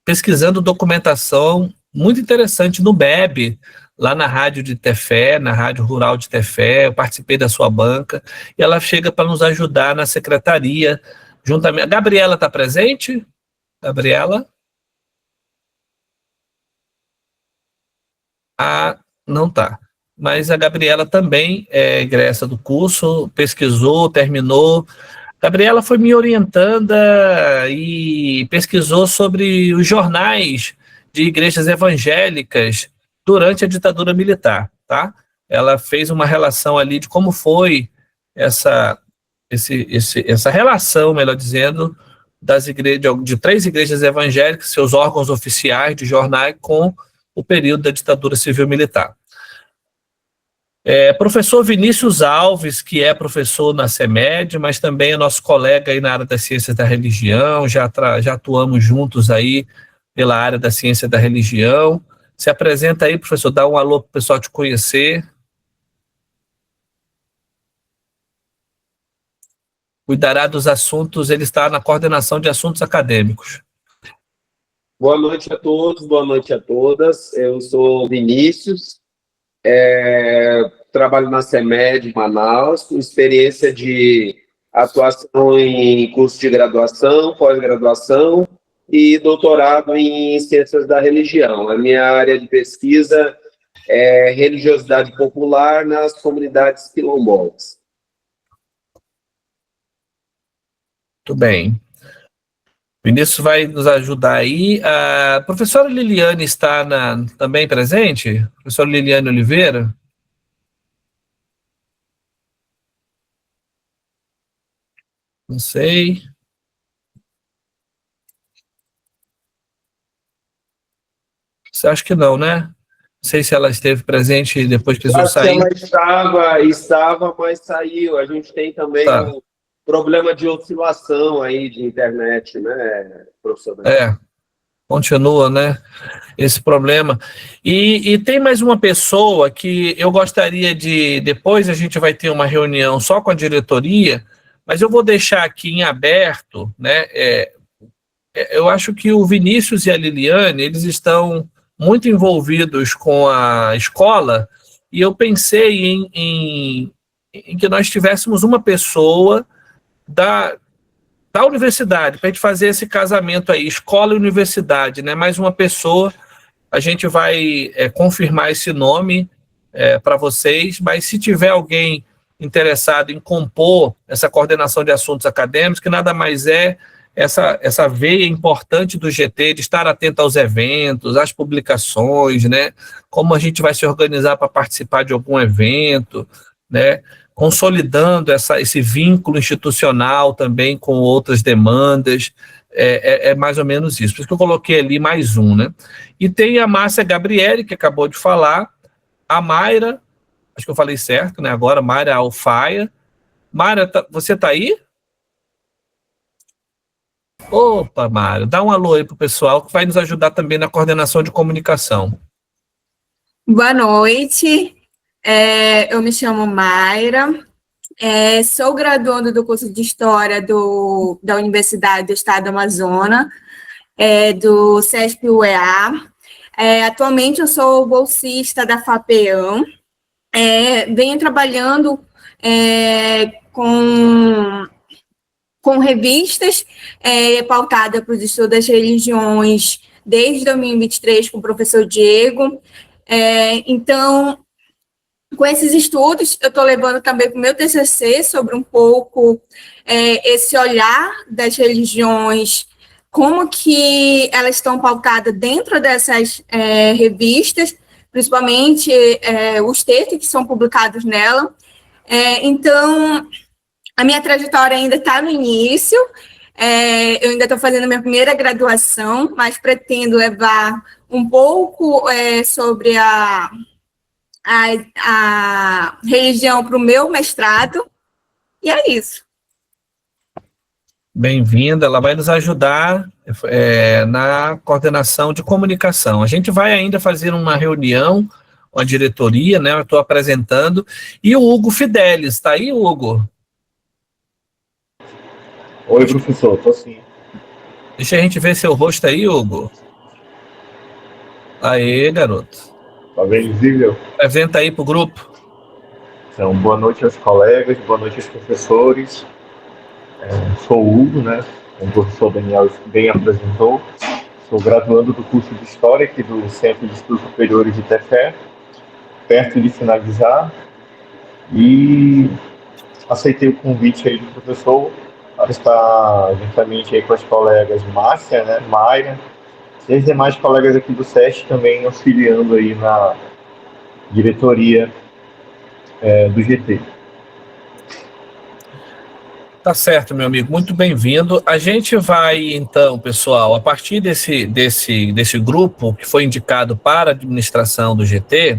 pesquisando documentação muito interessante no BEB, lá na Rádio de Tefé, na Rádio Rural de Tefé. Eu participei da sua banca, e ela chega para nos ajudar na secretaria, juntamente. A Gabriela está presente? Gabriela? Não está. Mas a Gabriela também é egressa do curso, pesquisou, terminou. Gabriela foi me orientando e pesquisou sobre os jornais de igrejas evangélicas durante a ditadura militar, tá? Ela fez uma relação ali de como foi essa relação, melhor dizendo, de 3 igrejas evangélicas, seus órgãos oficiais de jornais, com o período da ditadura civil-militar. Professor Vinícius Alves, que é professor na CEMED, mas também é nosso colega aí na área das ciências da religião, já atuamos juntos aí pela área da ciência da religião. Se apresenta aí, professor, dá um alô para o pessoal te conhecer. Cuidará dos assuntos, ele está na coordenação de assuntos acadêmicos. Boa noite a todos, boa noite a todas. Eu sou Vinícius, trabalho na CEMED Manaus, com experiência de atuação em curso de graduação, pós-graduação e doutorado em ciências da religião. A minha área de pesquisa é religiosidade popular nas comunidades quilombolas. Muito bem. Vinícius vai nos ajudar aí. A professora Liliane está também presente? Professora Liliane Oliveira? Não sei. Você acha que não, né? Não sei se ela esteve presente e depois precisou sair. Ela estava, mas saiu. A gente tem também um problema de oscilação aí de internet, né, professor? Continua, né, esse problema. E tem mais uma pessoa que eu gostaria de... Depois a gente vai ter uma reunião só com a diretoria, mas eu vou deixar aqui em aberto, né? Eu acho que o Vinícius e a Liliane, eles estão muito envolvidos com a escola, e eu pensei em que nós tivéssemos uma pessoa da universidade, para a gente fazer esse casamento aí, escola e universidade, né? Mais uma pessoa, a gente vai confirmar esse nome para vocês, mas se tiver alguém interessado em compor essa coordenação de assuntos acadêmicos, que nada mais é essa veia importante do GT, de estar atento aos eventos, às publicações, né? Como a gente vai se organizar para participar de algum evento, né? Consolidando esse vínculo institucional também com outras demandas, mais ou menos isso. Por isso que eu coloquei ali mais um, né? E tem a Márcia Gabriele, que acabou de falar, a Mayra, acho que eu falei certo, né? Agora, Mayra Alfaia. Mayra, você está aí? Opa, Mayra, dá um alô aí para o pessoal, que vai nos ajudar também na coordenação de comunicação. Boa noite. Eu me chamo Mayra, sou graduanda do curso de História da Universidade do Estado do Amazonas, do CESP-UEA. Atualmente eu sou bolsista da FAPEAM, venho trabalhando com revistas pautadas para os estudos das religiões desde 2023 com o professor Diego. Então, com esses estudos, eu estou levando também para o meu TCC sobre um pouco esse olhar das religiões, como que elas estão pautadas dentro dessas revistas, principalmente os textos que são publicados nela. Então, a minha trajetória ainda está no início, eu ainda estou fazendo a minha primeira graduação, mas pretendo levar um pouco sobre a religião para o meu mestrado, e é isso. Bem-vinda, ela vai nos ajudar na coordenação de comunicação. A gente vai ainda fazer uma reunião com a diretoria, né? Eu estou apresentando, e o Hugo Fidelis, está aí, Hugo? Oi, professor, estou sim. Deixa a gente ver seu rosto aí, Hugo. Aê, garoto. Tá bem visível? Apresenta aí pro grupo. Então, boa noite aos colegas, boa noite aos professores. Sou o Hugo, né? Como o professor Daniel bem apresentou. Sou graduando do curso de História aqui do Centro de Estudos Superiores de Tefé, perto de finalizar. E aceitei o convite aí do professor para estar juntamente aí com as colegas Márcia, né, Mayra, e as demais colegas aqui do SESC também auxiliando aí na diretoria do GT. Tá certo, meu amigo, muito bem-vindo. A gente vai, então, pessoal, a partir desse grupo que foi indicado para a administração do GT,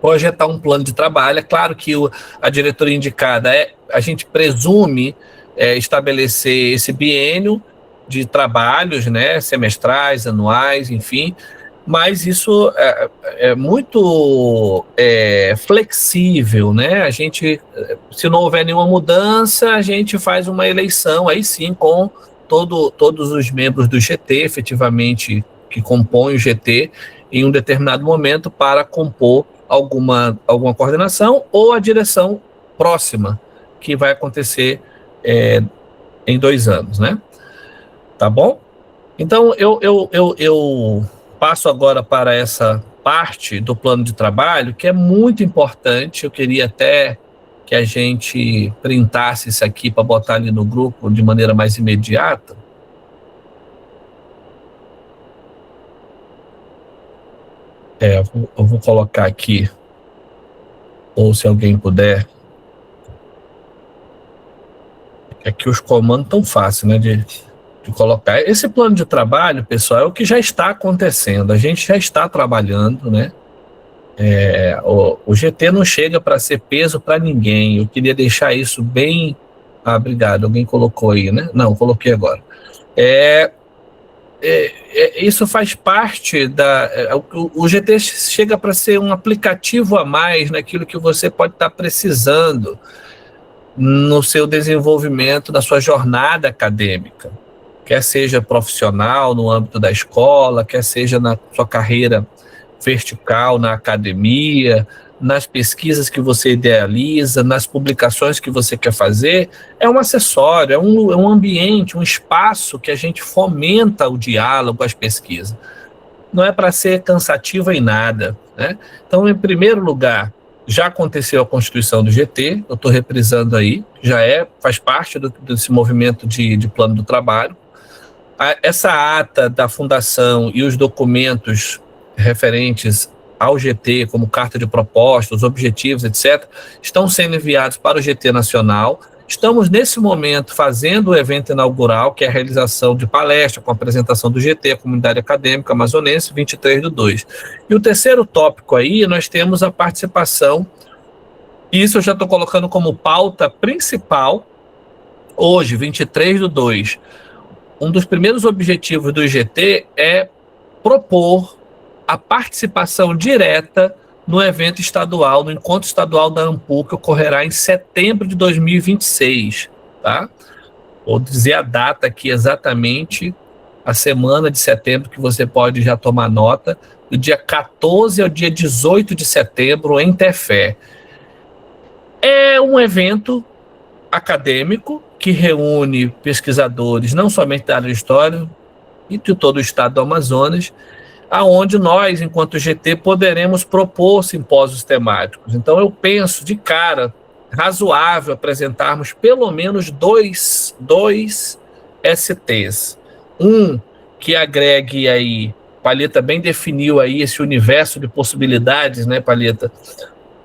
projetar um plano de trabalho. É claro que a diretoria indicada a gente presume estabelecer esse biênio de trabalhos, né, semestrais, anuais, enfim, mas isso é muito flexível, né? A gente, se não houver nenhuma mudança, a gente faz uma eleição, aí sim, com todos os membros do GT, efetivamente, que compõem o GT, em um determinado momento, para compor alguma coordenação ou a direção próxima, que vai acontecer em 2 anos, né? Tá bom? Então, eu passo agora para essa parte do plano de trabalho, que é muito importante. Eu queria até que a gente printasse isso aqui para botar ali no grupo de maneira mais imediata. Eu vou colocar aqui, ou se alguém puder. É que os comandos estão fáceis, né, de colocar. Esse plano de trabalho, pessoal, é o que já está acontecendo. A gente já está trabalhando, né? O GT não chega para ser peso para ninguém. Eu queria deixar isso bem... obrigado. Alguém colocou aí, né? Não, coloquei agora. Isso faz parte o GT chega para ser um aplicativo a mais naquilo que você pode estar precisando no seu desenvolvimento, na sua jornada acadêmica, quer seja profissional no âmbito da escola, quer seja na sua carreira vertical na academia, nas pesquisas que você idealiza, nas publicações que você quer fazer. É um acessório, é um ambiente, um espaço que a gente fomenta o diálogo, as pesquisas. Não é para ser cansativo em nada, né? Então, em primeiro lugar, já aconteceu a constituição do GT, eu estou reprisando aí, faz parte desse movimento de plano do trabalho. Essa ata da fundação e os documentos referentes ao GT, como carta de propostas, objetivos, etc., estão sendo enviados para o GT Nacional. Estamos, nesse momento, fazendo o evento inaugural, que é a realização de palestra com a apresentação do GT, a Comunidade Acadêmica Amazonense, 23/2. E o terceiro tópico aí, nós temos a participação, isso eu já estou colocando como pauta principal, hoje, 23/2. Um dos primeiros objetivos do GT é propor a participação direta no evento estadual, no encontro estadual da ANPU, que ocorrerá em setembro de 2026, tá? Vou dizer a data aqui exatamente, a semana de setembro, que você pode já tomar nota, do dia 14 ao dia 18 de setembro, em Tefé. É um evento acadêmico que reúne pesquisadores, não somente da área de história, e de todo o estado do Amazonas, aonde nós, enquanto GT, poderemos propor simpósios temáticos. Então, eu penso, de cara, razoável apresentarmos pelo menos dois STs. Um que agregue aí, Palheta bem definiu aí esse universo de possibilidades, né, Palheta,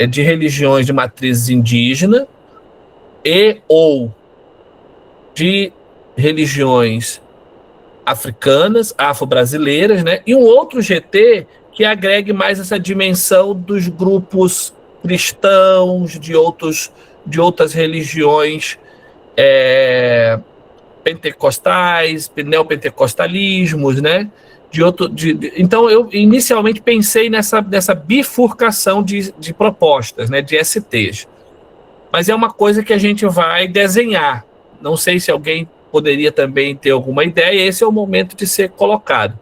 de religiões de matrizes indígena e ou de religiões africanas, afro-brasileiras, né? E um outro GT que agregue mais essa dimensão dos grupos cristãos, de outras religiões pentecostais, neopentecostalismos, né? Então, eu inicialmente pensei nessa bifurcação de propostas, né? De STs. Mas é uma coisa que a gente vai desenhar. Não sei se alguém poderia também ter alguma ideia, esse é o momento de ser colocado.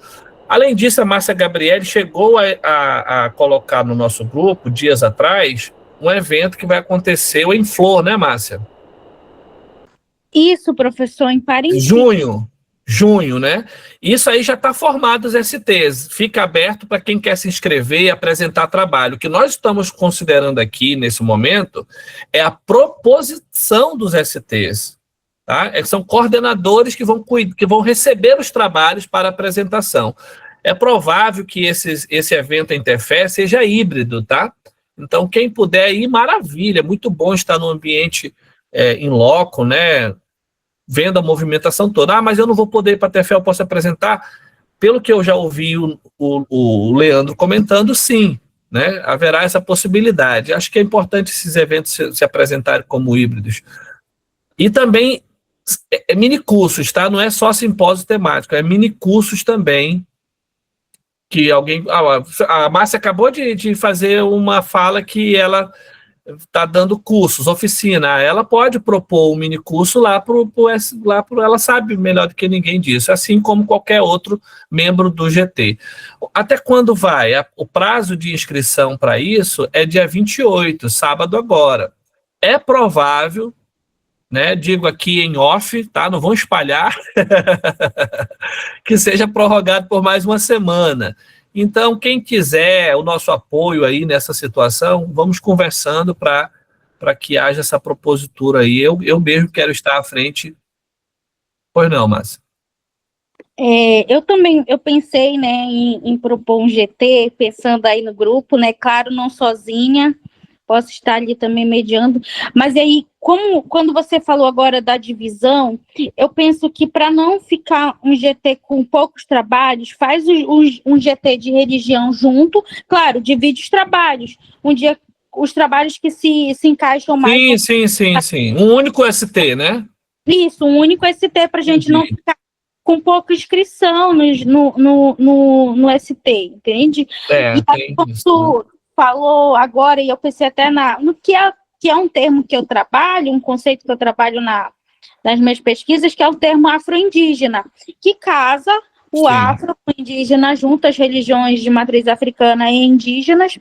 Além disso, a Márcia Gabriele chegou a colocar no nosso grupo, dias atrás, um evento que vai acontecer, o Em Flor, né, Márcia? Isso, professor, em Parintins. Junho, né? Isso aí já está formado os STs. Fica aberto para quem quer se inscrever e apresentar trabalho. O que nós estamos considerando aqui, nesse momento, é a proposição dos STs. Tá? São coordenadores que vão receber os trabalhos para apresentação. É provável que esse evento Interfé seja híbrido, tá? Então, quem puder ir, maravilha. É muito bom estar no ambiente em loco, né? Vendo a movimentação toda. Mas eu não vou poder ir para a Interfé, eu posso apresentar? Pelo que eu já ouvi o Leandro comentando, sim, né? Haverá essa possibilidade. Acho que é importante esses eventos se apresentarem como híbridos. E também minicursos, tá? Não é só simpósio temático, é minicursos também, que alguém... a Márcia acabou de fazer uma fala que ela está dando cursos, oficina, ela pode propor um minicurso lá ela sabe melhor do que ninguém disso, assim como qualquer outro membro do GT. Até quando vai? O prazo de inscrição para isso é dia 28, sábado agora. É provável, né, digo aqui em off, tá? Não vão espalhar, que seja prorrogado por mais uma semana. Então, quem quiser o nosso apoio aí nessa situação, vamos conversando para que haja essa propositura aí. Eu mesmo quero estar à frente. Pois não, Márcia? Eu pensei, né, em propor um GT, pensando aí no grupo, né, claro, não sozinha, posso estar ali também mediando, mas aí, quando você falou agora da divisão, eu penso que para não ficar um GT com poucos trabalhos, faz um GT de religião junto, claro, divide os trabalhos, um dia os trabalhos que se encaixam mais... Sim, um único ST, né? Isso, um único ST, para a gente não ficar com pouca inscrição no ST, entende? E aí, quando falou agora, e eu pensei até no que é um termo que eu trabalho, um conceito que eu trabalho nas minhas pesquisas, que é o termo afro-indígena, que casa o afro com o indígena junto às religiões de matriz africana e indígenas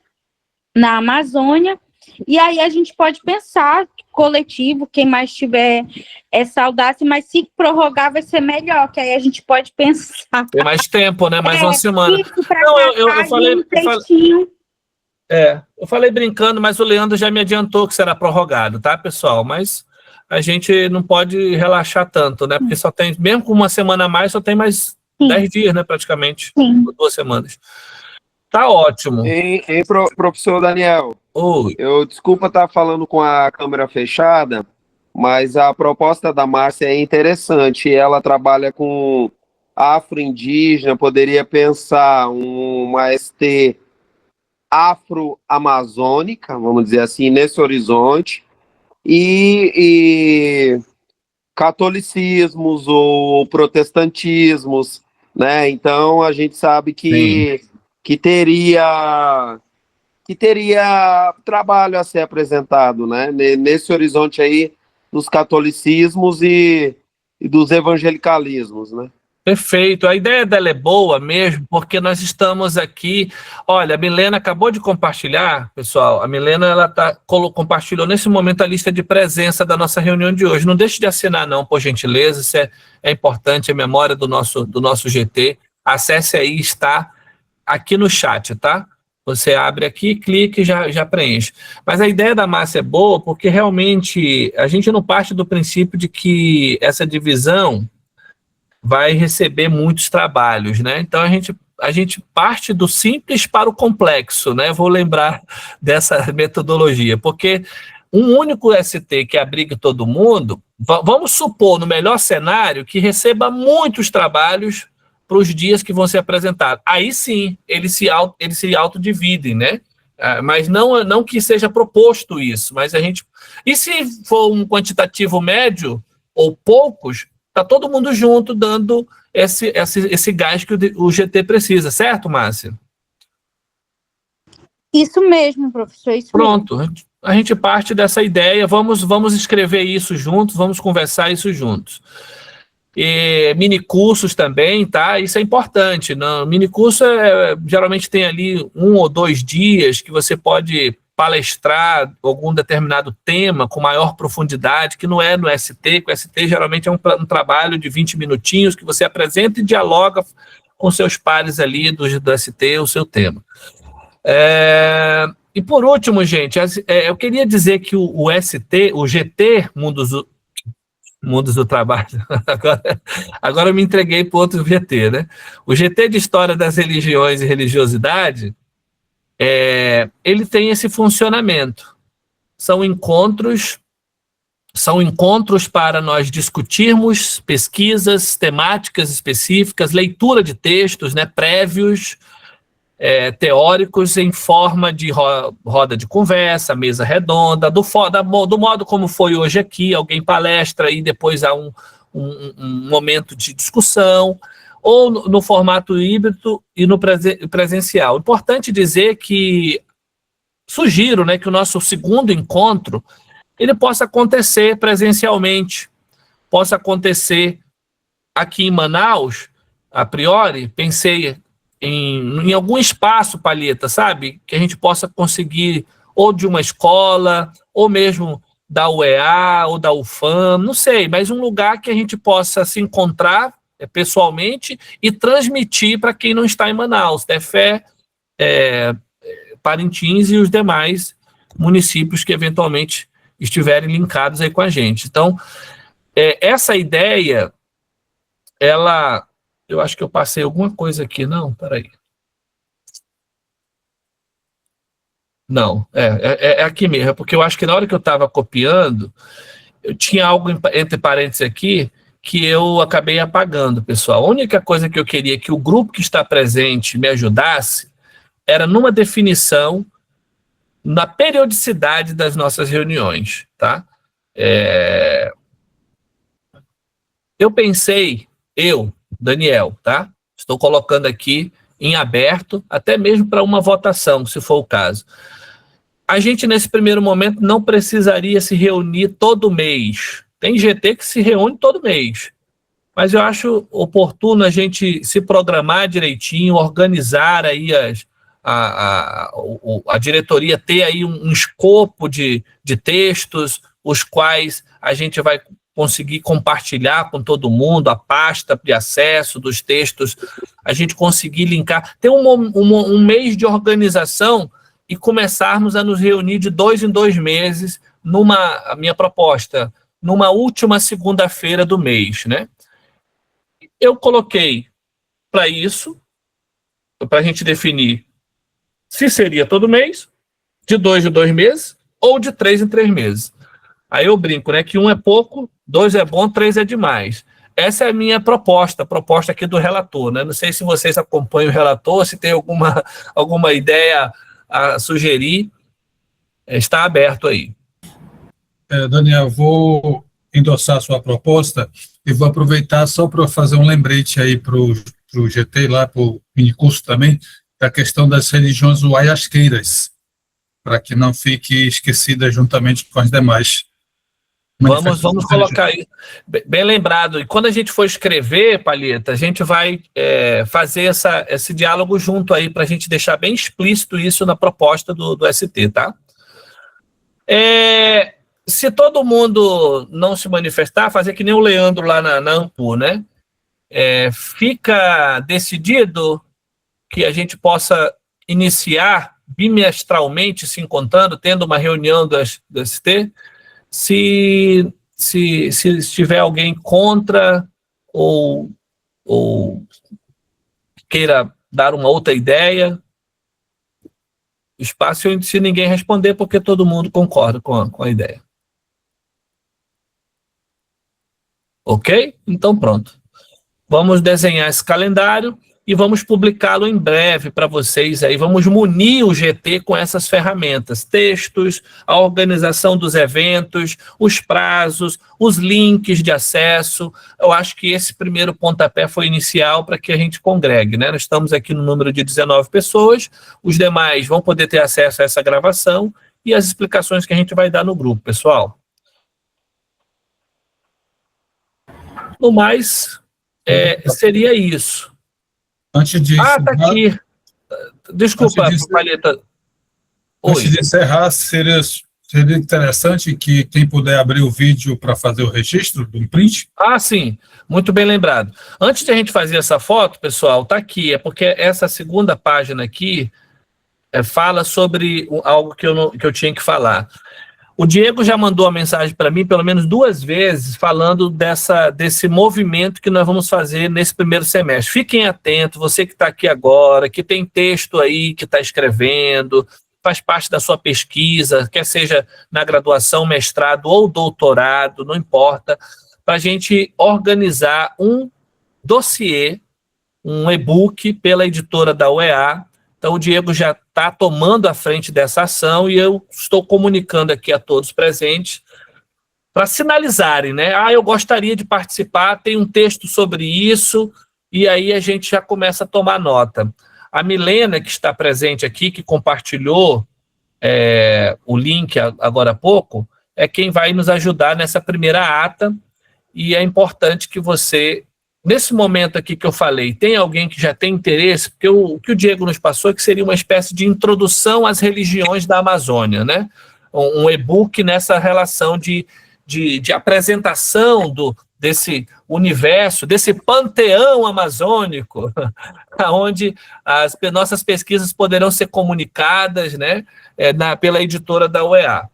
na Amazônia, e aí a gente pode pensar coletivo, quem mais tiver essa audácia, mas se prorrogar vai ser melhor, que aí a gente pode pensar. Tem mais tempo, né? Mais uma semana. Eu falei brincando, mas o Leandro já me adiantou que será prorrogado, tá, pessoal? Mas a gente não pode relaxar tanto, né? Porque só tem, mesmo com uma semana a mais, só tem mais 10 dias, né, praticamente. 2 semanas. Tá ótimo. Professor Daniel, eu desculpa estar falando com a câmera fechada, mas a proposta da Márcia é interessante. Ela trabalha com afro-indígena, poderia pensar uma ST afro-amazônica, vamos dizer assim, nesse horizonte, e catolicismos ou protestantismos, né? Então a gente sabe que teria trabalho a ser apresentado, né? Nesse horizonte aí dos catolicismos e dos evangelicalismos, né? Perfeito, a ideia dela é boa mesmo, porque nós estamos aqui, olha, a Milena acabou de compartilhar, pessoal, a Milena, ela compartilhou nesse momento a lista de presença da nossa reunião de hoje, não deixe de assinar não, por gentileza, isso é importante, a memória do nosso GT, acesse aí, está aqui no chat, tá? Você abre aqui, clica e já preenche. Mas a ideia da Márcia é boa, porque realmente a gente não parte do princípio de que essa divisão vai receber muitos trabalhos, né? Então a gente parte do simples para o complexo, né? Vou lembrar dessa metodologia, porque um único ST que abrigue todo mundo, vamos supor, no melhor cenário, que receba muitos trabalhos para os dias que vão ser apresentados. Aí sim, eles se autodividem, né? Mas não que seja proposto isso, mas a gente... E se for um quantitativo médio, ou poucos, está todo mundo junto, dando esse gás que o GT precisa, certo, Márcia? Isso mesmo, professor. Pronto, a gente parte dessa ideia, vamos escrever isso juntos, vamos conversar isso juntos. E minicursos também, tá? Isso é importante. No minicurso, geralmente tem ali 1 ou 2 dias que você pode palestrar algum determinado tema com maior profundidade, que não é no ST, que o ST geralmente é um trabalho de 20 minutinhos que você apresenta e dialoga com seus pares ali do ST o seu tema. E por último, gente, eu queria dizer que o ST, o GT, Mundos do Trabalho, agora eu me entreguei para outro GT, né? O GT de História das Religiões e Religiosidade, ele tem esse funcionamento. São encontros para nós discutirmos pesquisas temáticas específicas, leitura de textos, né, prévios, teóricos em forma de roda de conversa, mesa redonda, do modo como foi hoje aqui, alguém palestra e depois há um momento de discussão, ou no formato híbrido e no presencial. Importante dizer que sugiro, né, que o nosso segundo encontro ele possa acontecer presencialmente, possa acontecer aqui em Manaus, a priori, pensei em algum espaço, Palheta, sabe? Que a gente possa conseguir, ou de uma escola, ou mesmo da UEA, ou da UFAM, não sei, mas um lugar que a gente possa se encontrar pessoalmente e transmitir para quem não está em Manaus, Tefé, Parintins e os demais municípios que eventualmente estiverem linkados aí com a gente. Então, essa ideia, ela... Eu acho que eu passei alguma coisa aqui. Não, peraí. Não, é aqui mesmo. É porque eu acho que na hora que eu estava copiando, eu tinha algo entre parênteses aqui que eu acabei apagando, pessoal. A única coisa que eu queria que o grupo que está presente me ajudasse era numa definição na periodicidade das nossas reuniões, tá? Eu pensei, Daniel, tá? Estou colocando aqui em aberto, até mesmo para uma votação, se for o caso. A gente, nesse primeiro momento, não precisaria se reunir todo mês. Tem GT que se reúne todo mês. Mas eu acho oportuno a gente se programar direitinho, organizar aí a diretoria, ter aí um escopo de textos, os quais a gente vai conseguir compartilhar com todo mundo, a pasta de acesso dos textos, a gente conseguir linkar, ter um mês de organização e começarmos a nos reunir de 2 em 2 meses, a minha proposta, numa última segunda-feira do mês, né? Eu coloquei para isso, para a gente definir se seria todo mês, de 2 em 2 meses, ou de 3 em 3 meses. Aí eu brinco, né, que 1 é pouco, 2 é bom, 3 é demais. Essa é a minha proposta aqui do relator, né? Não sei se vocês acompanham o relator, se tem alguma ideia a sugerir, está aberto aí. Daniel, vou endossar a sua proposta e vou aproveitar só para fazer um lembrete aí para o GT, lá para o minicurso também, da questão das religiões uaiasqueiras, para que não fique esquecida juntamente com as demais. Vamos colocar aí, bem lembrado. E quando a gente for escrever, Palheta, a gente vai fazer esse diálogo junto aí, para a gente deixar bem explícito isso na proposta do ST, tá? Se todo mundo não se manifestar, fazer que nem o Leandro lá na AMPU, né? Fica decidido que a gente possa iniciar bimestralmente se encontrando, tendo uma reunião do ST. Se tiver alguém contra ou queira dar uma outra ideia, espaço se ninguém responder, porque todo mundo concorda com a ideia. Ok? Então pronto. Vamos desenhar esse calendário e vamos publicá-lo em breve para vocês aí. Vamos munir o GT com essas ferramentas, textos, a organização dos eventos, os prazos, os links de acesso. Eu acho que esse primeiro pontapé foi inicial para que a gente congregue, né? Nós estamos aqui no número de 19 pessoas, os demais vão poder ter acesso a essa gravação e as explicações que a gente vai dar no grupo, pessoal. No mais, seria isso. Antes de tá aqui. Desculpa, Palheta. Antes de encerrar, seria interessante que quem puder abrir o vídeo para fazer o registro do print. Sim, muito bem lembrado. Antes de a gente fazer essa foto, pessoal, tá aqui, porque essa segunda página aqui fala sobre algo que eu tinha que falar. O Diego já mandou a mensagem para mim pelo menos 2 vezes falando desse movimento que nós vamos fazer nesse primeiro semestre. Fiquem atentos, você que está aqui agora, que tem texto aí, que está escrevendo, faz parte da sua pesquisa, quer seja na graduação, mestrado ou doutorado, não importa, para a gente organizar um dossiê, um e-book pela editora da UEA. Então, o Diego já está tomando a frente dessa ação e eu estou comunicando aqui a todos presentes para sinalizarem, né? Eu gostaria de participar, tem um texto sobre isso, e aí a gente já começa a tomar nota. A Milena, que está presente aqui, que compartilhou o link agora há pouco, é quem vai nos ajudar nessa primeira ata, e é importante que você... Nesse momento aqui que eu falei, tem alguém que já tem interesse? Porque o que o Diego nos passou é que seria uma espécie de introdução às religiões da Amazônia, né? Um e-book nessa relação de apresentação desse universo, desse panteão amazônico, onde as nossas pesquisas poderão ser comunicadas, né, pela editora da UEA.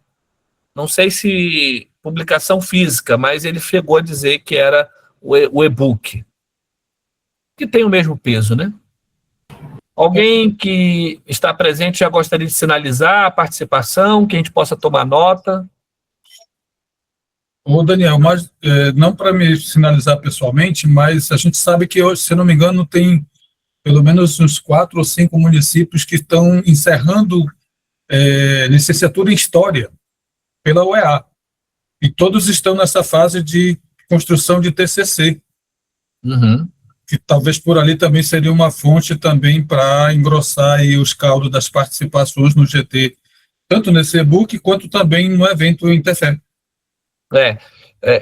Não sei se publicação física, mas ele chegou a dizer que era o e-book, que tem o mesmo peso, né? Alguém que está presente já gostaria de sinalizar a participação, que a gente possa tomar nota? Ô, Daniel, mas não para me sinalizar pessoalmente, mas a gente sabe que hoje, se não me engano, tem pelo menos uns 4 ou 5 municípios que estão encerrando licenciatura em História pela UEA. E todos estão nessa fase de construção de TCC, que talvez por ali também seria uma fonte também para engrossar aí os caldos das participações no GT, tanto nesse e-book quanto também no evento Interfé.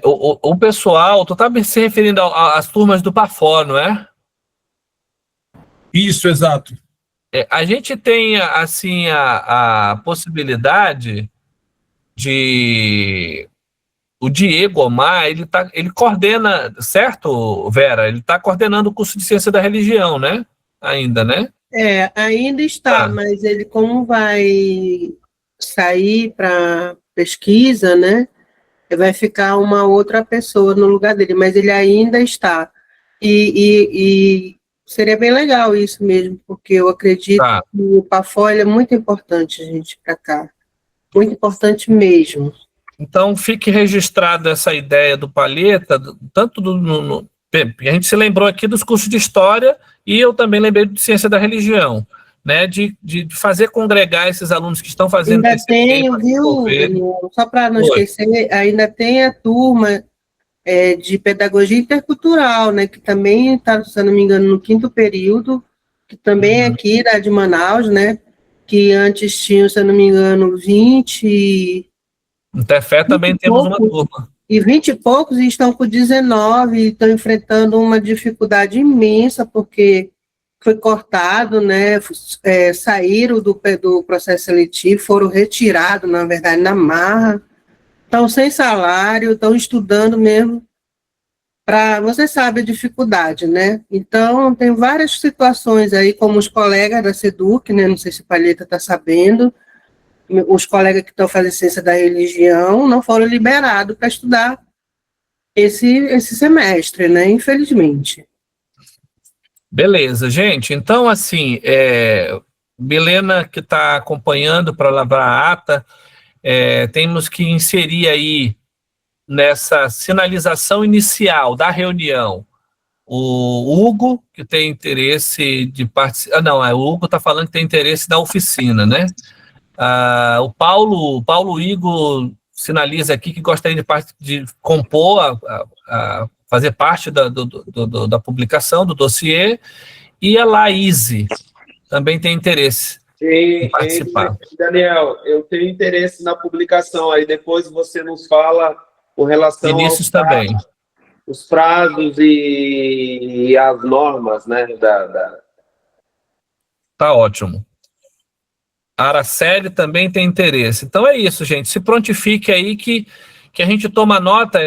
O pessoal, tu está se referindo às turmas do PAFO, não é? Isso, exato. A gente tem, assim, a possibilidade de... O Diego Omar, ele coordena, certo, Vera? Ele está coordenando o curso de Ciência da Religião, né? Ainda, né? Ainda está, mas ele, como vai sair para pesquisa, né? Vai ficar uma outra pessoa no lugar dele, mas ele ainda está. E seria bem legal isso mesmo, porque eu acredito que o PAFO é muito importante, gente, para cá. Muito importante mesmo. Então, fique registrada essa ideia do Palheta, tanto a gente se lembrou aqui dos cursos de História, e eu também lembrei de Ciência da Religião, né, de fazer congregar esses alunos que estão fazendo... Ainda tem, viu, só para não esquecer, ainda tem a turma de Pedagogia Intercultural, né, que também está, se eu não me engano, no 5º período, que também é aqui de Manaus, né, que antes tinham, se eu não me engano, 20... Interfé também temos uma turma. E 20 e poucos estão com 19 e estão enfrentando uma dificuldade imensa, porque foi cortado, né? Saíram do processo seletivo, foram retirados, na verdade, na marra, estão sem salário, estão estudando mesmo. Você sabe a dificuldade, né? Então, tem várias situações aí, como os colegas da SEDUC, né? Não sei se o Palheta está sabendo. Os colegas que estão fazendo Ciência da Religião não foram liberados para estudar esse semestre, né? Infelizmente. Beleza, gente. Então, assim, Milena, que está acompanhando para lavar a ata, temos que inserir aí nessa sinalização inicial da reunião o Hugo, que tem interesse de participar... o Hugo está falando que tem interesse na oficina, né? O Paulo Igor sinaliza aqui que gostaria de compor, fazer parte da publicação, do dossiê, e a Laíse também tem interesse em participar. Daniel, eu tenho interesse na publicação, aí depois você nos fala com relação Vinícius também. os prazos e as normas, né, Tá ótimo. A Araceli também tem interesse. Então é isso, gente. Se prontifique aí que a gente toma nota.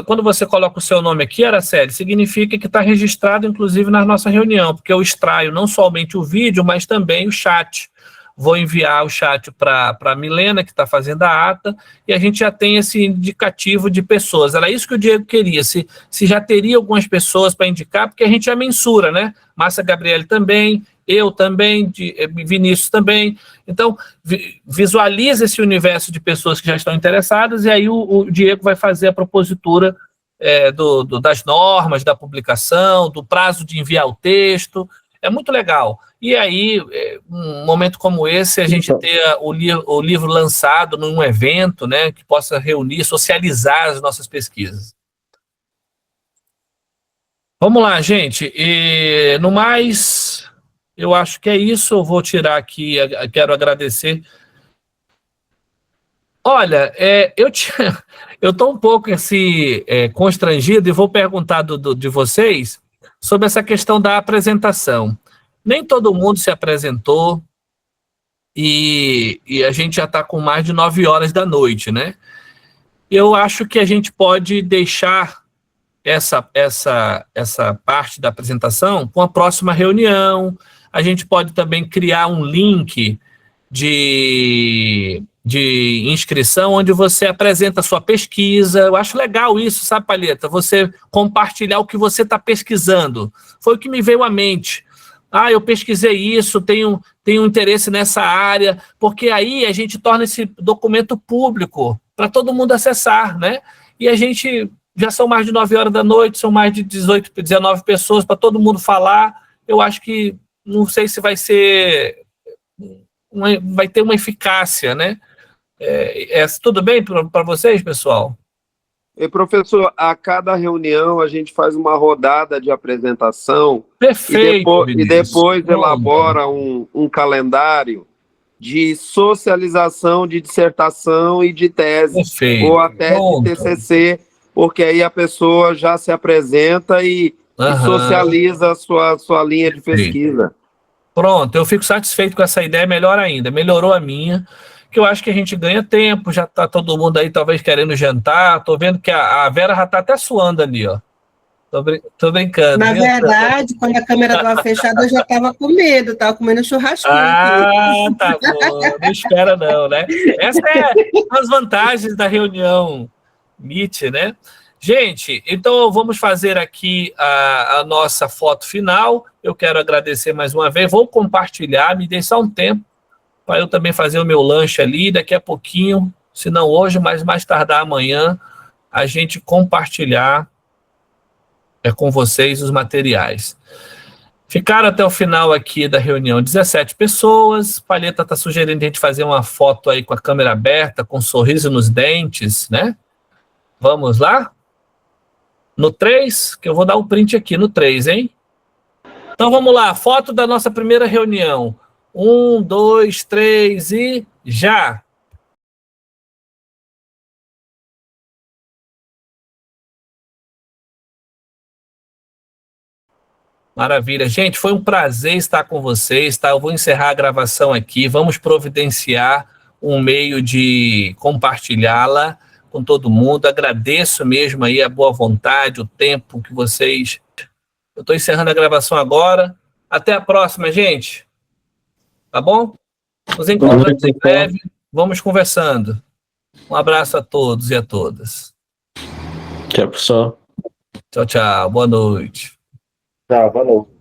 Quando você coloca o seu nome aqui, Araceli, significa que está registrado, inclusive, na nossa reunião, porque eu extraio não somente o vídeo, mas também o chat. Vou enviar o chat para a Milena, que está fazendo a ata, e a gente já tem esse indicativo de pessoas. Era isso que o Diego queria, se já teria algumas pessoas para indicar, porque a gente já mensura, né? Márcia Gabriele também, eu também, Vinícius também. Então, visualiza esse universo de pessoas que já estão interessadas, e aí o Diego vai fazer a propositura das normas, da publicação, do prazo de enviar o texto. É muito legal. E aí, um momento como esse, a gente ter o livro lançado num evento, né, que possa reunir, socializar as nossas pesquisas. Vamos lá, gente. E, no mais, eu acho que é isso. Eu vou tirar aqui, quero agradecer. Olha, eu estou um pouco constrangido e vou perguntar de vocês sobre essa questão da apresentação. Nem todo mundo se apresentou e a gente já está com mais de 9 horas da noite, né? Eu acho que a gente pode deixar essa parte da apresentação com a próxima reunião. A gente pode também criar um link de inscrição onde você apresenta a sua pesquisa. Eu acho legal isso, sabe, Palheta? Você compartilhar o que você está pesquisando. Foi o que me veio à mente. Eu pesquisei isso, tenho interesse nessa área, porque aí a gente torna esse documento público para todo mundo acessar, né? E a gente, já são mais de 9 horas da noite, são mais de 18, 19 pessoas para todo mundo falar. Eu acho que, não sei se vai ter uma eficácia, né? Tudo bem para vocês, pessoal? E, professor, a cada reunião a gente faz uma rodada de apresentação. Perfeito, e depois elabora um calendário de socialização de dissertação e de tese. Perfeito. Ou até de TCC, porque aí a pessoa já se apresenta e socializa a sua linha de pesquisa. Pronto, eu fico satisfeito com essa ideia, melhor ainda, melhorou a minha, que eu acho que a gente ganha tempo, já está todo mundo aí talvez querendo jantar, tô vendo que a Vera já está até suando ali, ó. Tô brincando. Na verdade, quando a câmera estava fechada, eu já estava com medo, estava comendo churrasquinho aqui. Tá bom, não espera não, né? Essa é as vantagens da reunião Meet, né? Gente, então vamos fazer aqui a nossa foto final. Eu quero agradecer mais uma vez, vou compartilhar, me dê só um tempo para eu também fazer o meu lanche ali, daqui a pouquinho, se não hoje, mas mais tardar amanhã, a gente compartilhar com vocês os materiais. Ficaram até o final aqui da reunião 17 pessoas, Palheta está sugerindo a gente fazer uma foto aí com a câmera aberta, com um sorriso nos dentes, né? Vamos lá? No 3, que eu vou dar o print aqui, no 3, hein? Então vamos lá, foto da nossa primeira reunião. 1, 2, 3 e já! Maravilha. Gente, foi um prazer estar com vocês, tá? Eu vou encerrar a gravação aqui, vamos providenciar um meio de compartilhá-la com todo mundo. Agradeço mesmo aí a boa vontade, o tempo que vocês... Eu estou encerrando a gravação agora. Até a próxima, gente. Tá bom? Nos encontramos em breve. Vamos conversando. Um abraço a todos e a todas. Tchau, pessoal. Tchau, tchau. Boa noite. Tchau, boa noite.